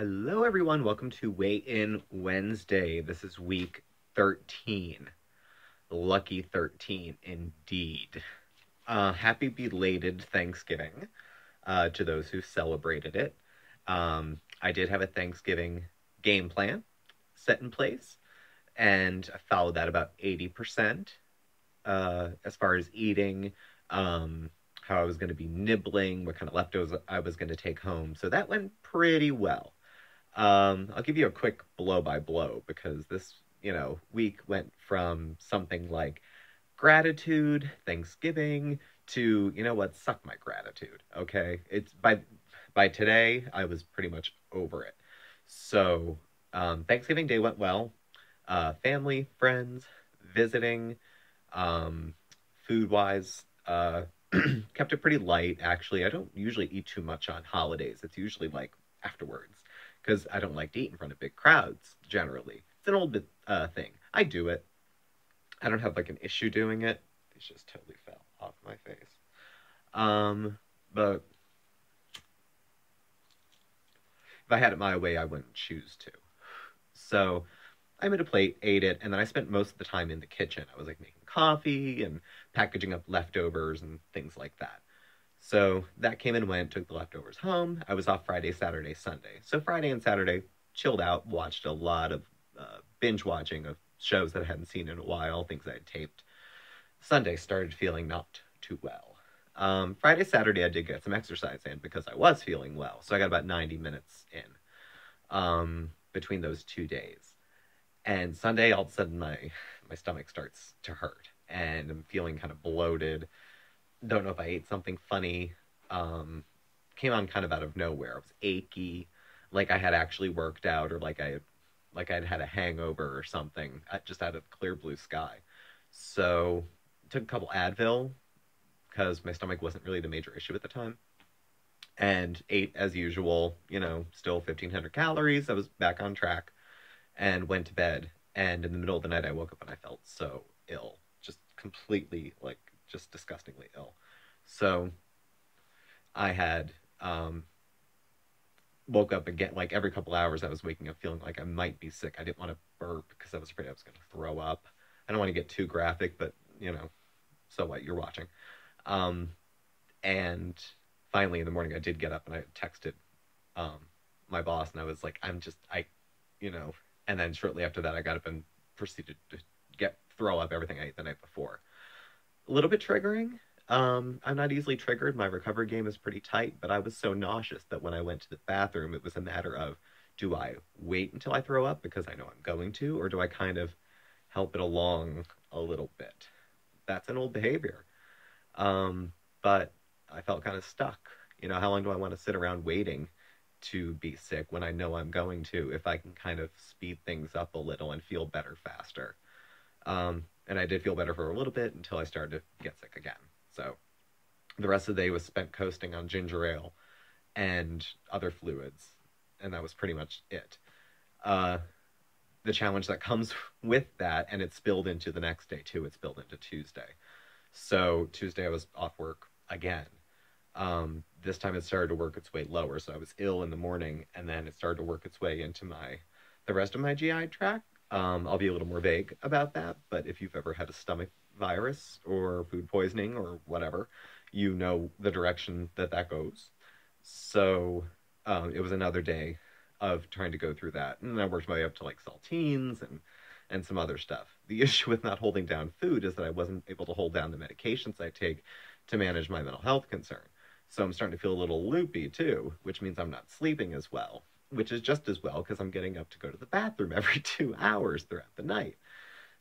Hello, everyone. Welcome to Weigh In Wednesday. This is week 13. Lucky 13, indeed. Happy belated Thanksgiving to those who celebrated it. I did have a Thanksgiving game plan set in place, and I followed that about 80% as far as eating, how I was going to be nibbling, what kind of leftovers I was going to take home. So that went pretty well. I'll give you a quick blow by blow because this, week went from something like gratitude, Thanksgiving to, what, suck my gratitude. Okay. It's by today, I was pretty much over it. So, Thanksgiving Day went well. Family, friends, visiting, um, food wise, kept it pretty light, actually. I don't usually eat too much on holidays. It's usually like afterwards because I don't like to eat in front of big crowds generally. It's an old thing. I do it. I don't have like an issue doing it. It just totally fell off my face. But if I had it my way, I wouldn't choose to. So I made a plate, ate it, and then I spent most of the time in the kitchen. I was like making coffee and packaging up leftovers and things like that. So that came and went, took the leftovers home. I was off Friday, Saturday, Sunday. So Friday and Saturday, chilled out, watched a lot of binge watching of shows that I hadn't seen in a while, things I had taped. Sunday started feeling not too well. Friday, Saturday, I did get some exercise in because I was feeling well. So I got about 90 minutes in between those 2 days. And Sunday, all of a sudden, my stomach starts to hurt, and I'm feeling kind of bloated. Don't know if I ate something funny. Came on kind of out of nowhere. I was achy, like I had actually worked out, or like I'd had a hangover or something, just out of clear blue sky. So took a couple Advil because my stomach wasn't really the major issue at the time, and ate as usual. Still 1,500 calories. I was back on track and went to bed. And in the middle of the night, I woke up and I felt so ill, just completely, like, just disgustingly ill. So I had woke up again, like every couple hours. I was waking up feeling like I might be sick. I didn't want to burp because I was afraid I was going to throw up. I don't want to get too graphic, but so what? You're watching. Um, and finally in the morning, I did get up and I texted um, my boss, and I was like, you know, and then shortly after that, I got up and proceeded to throw up everything I ate the night before. A little bit triggering. I'm not easily triggered. My recovery game is pretty tight, but I was so nauseous that when I went to the bathroom, it was a matter of, do I wait until I throw up because I know I'm going to, or do I kind of help it along a little bit? That's an old behavior. But I felt kind of stuck. How long do I want to sit around waiting to be sick when I know I'm going to, if I can kind of speed things up a little and feel better faster? And I did feel better for a little bit until I started to get sick again. So the rest of the day was spent coasting on ginger ale and other fluids, and that was pretty much it. Uh, the challenge that comes with that, and it spilled into the next day too, it spilled into Tuesday. So Tuesday I was off work again. This time it started to work its way lower, so I was ill in the morning, and then it started to work its way into the rest of my GI tract. I'll be a little more vague about that, but if you've ever had a stomach virus or food poisoning or whatever, you know the direction that goes. So it was another day of trying to go through that, and I worked my way up to like saltines and some other stuff. The issue with not holding down food is that I wasn't able to hold down the medications I take to manage my mental health concern. So I'm starting to feel a little loopy too, which means I'm not sleeping as well, which is just as well because I'm getting up to go to the bathroom every 2 hours throughout the night.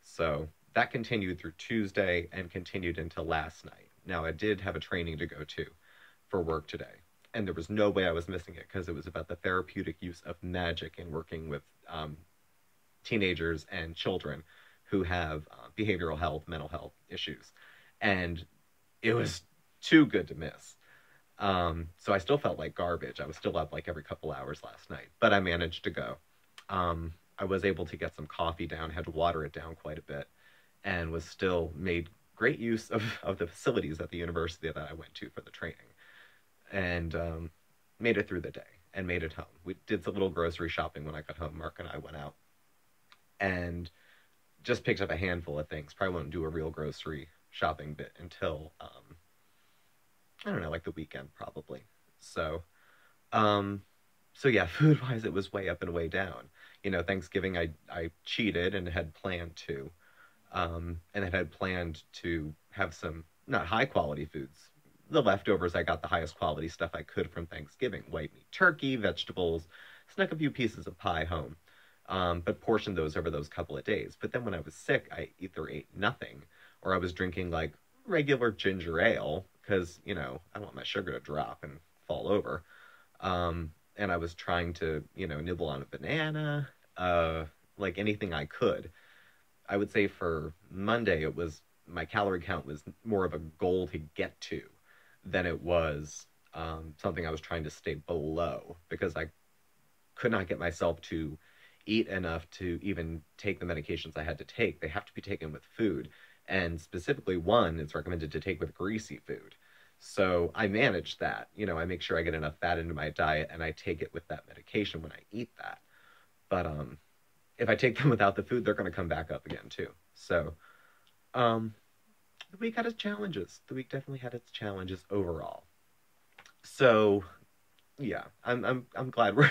So that continued through Tuesday and continued into last night. Now, I did have a training to go to for work today, and there was no way I was missing it because it was about the therapeutic use of magic in working with teenagers and children who have behavioral health, mental health issues. And it was too good to miss. So I still felt like garbage. I was still up like every couple hours last night, but I managed to go. I was able to get some coffee down, had to water it down quite a bit, and was still made great use of the facilities at the university that I went to for the training, and made it through the day. and made it home. We did some little grocery shopping when I got home. Mark and I went out and just picked up a handful of things. Probably won't do a real grocery shopping bit until I don't know, like the weekend probably. So um, so yeah, food wise, it was way up and way down. Thanksgiving I cheated and had planned to, and I had planned to have some not high quality foods. The leftovers, I got the highest quality stuff I could from Thanksgiving: white meat, turkey, vegetables, snuck a few pieces of pie home, but portioned those over those couple of days. But then when I was sick, I either ate nothing or I was drinking like regular ginger ale because I don't want my sugar to drop and fall over. And I was trying to nibble on a banana, uh, like anything I could. I would say for Monday, it was my calorie count was more of a goal to get to than it was something I was trying to stay below because I could not get myself to eat enough to even take the medications I had to take. They have to be taken with food. And specifically, one, it's recommended to take with greasy food. So I manage that. I make sure I get enough fat into my diet and I take it with that medication when I eat that. But if I take them without the food, they're going to come back up again too. So um, the week had its challenges. The week definitely had its challenges overall. So yeah, I'm glad we're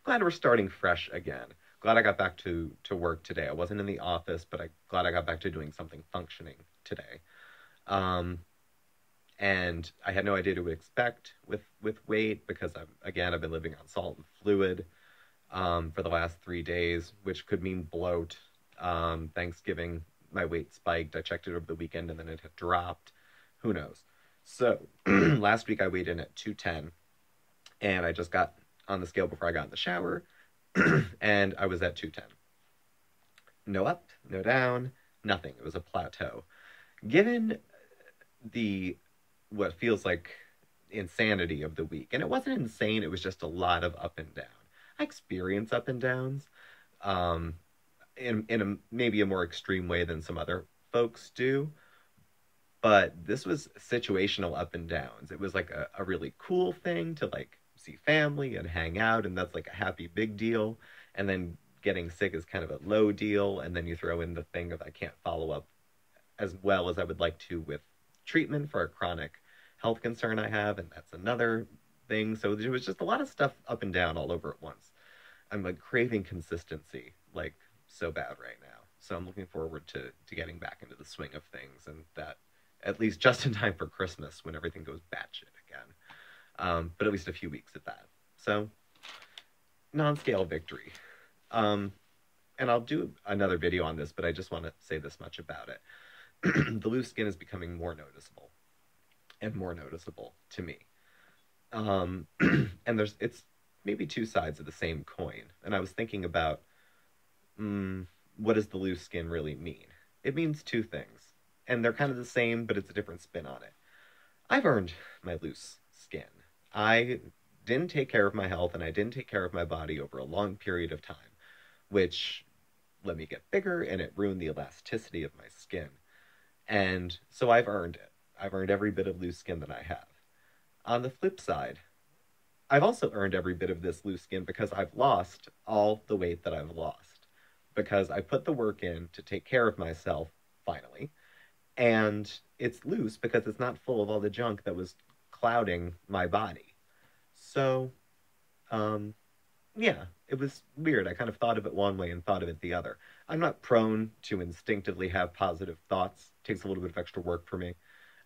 glad we're starting fresh again. Glad I got back to work today. I wasn't in the office, but I glad I got back to doing something functioning today. Um, and I had no idea what to expect with weight because I've been living on salt and fluid for the last 3 days, which could mean bloat. Thanksgiving, my weight spiked. I checked it over the weekend and then it had dropped. Who knows? So last week I weighed in at 210 and I just got on the scale before I got in the shower and I was at 210. No up, no down, nothing. It was a plateau. Given the what feels like insanity of the week, and it wasn't insane, it was just a lot of up and down. I experience up and downs um, in maybe a more extreme way than some other folks do, but this was situational up and downs. It was like a really cool thing to like see family and hang out, and that's like a happy big deal. And then getting sick is kind of a low deal, and then you throw in the thing of I can't follow up as well as I would like to with treatment for a chronic health concern I have, and that's another thing. So there was just a lot of stuff up and down all over at once. I'm like craving consistency like so bad right now. So I'm looking forward to getting back into the swing of things, and that at least just in time for Christmas when everything goes batshit again. But at least a few weeks at that. So non-scale victory. Um, and I'll do another video on this, but I just want to say this much about it. The loose skin is becoming more noticeable and more noticeable to me. And it's maybe two sides of the same coin. And I was thinking about what does the loose skin really mean? It means two things, and they're kind of the same, but it's a different spin on it. I've earned my loose skin. I didn't take care of my health and I didn't take care of my body over a long period of time, which let me get bigger and it ruined the elasticity of my skin. And so I've earned it. I've earned every bit of loose skin that I have. On the flip side, I've also earned every bit of this loose skin because I've lost all the weight that I've lost. Because I put the work in to take care of myself, finally. And it's loose because it's not full of all the junk that was clouding my body. So, um, yeah, it was weird. I kind of thought of it one way and thought of it the other. I'm not prone to instinctively have positive thoughts. It takes a little bit of extra work for me.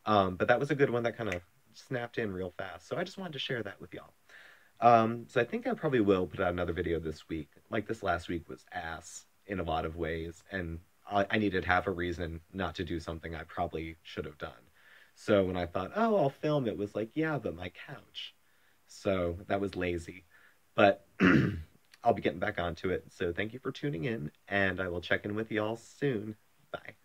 But that was a good one that kind of snapped in real fast. So I just wanted to share that with y'all. So I think I probably will put out another video this week. Like this last week was ass in a lot of ways, and I needed half a reason not to do something I probably should have done. So when I thought, oh, I'll film, it was like, yeah, but my couch. So that was lazy. But I'll be getting back onto it. So thank you for tuning in, and I will check in with y'all soon. Bye.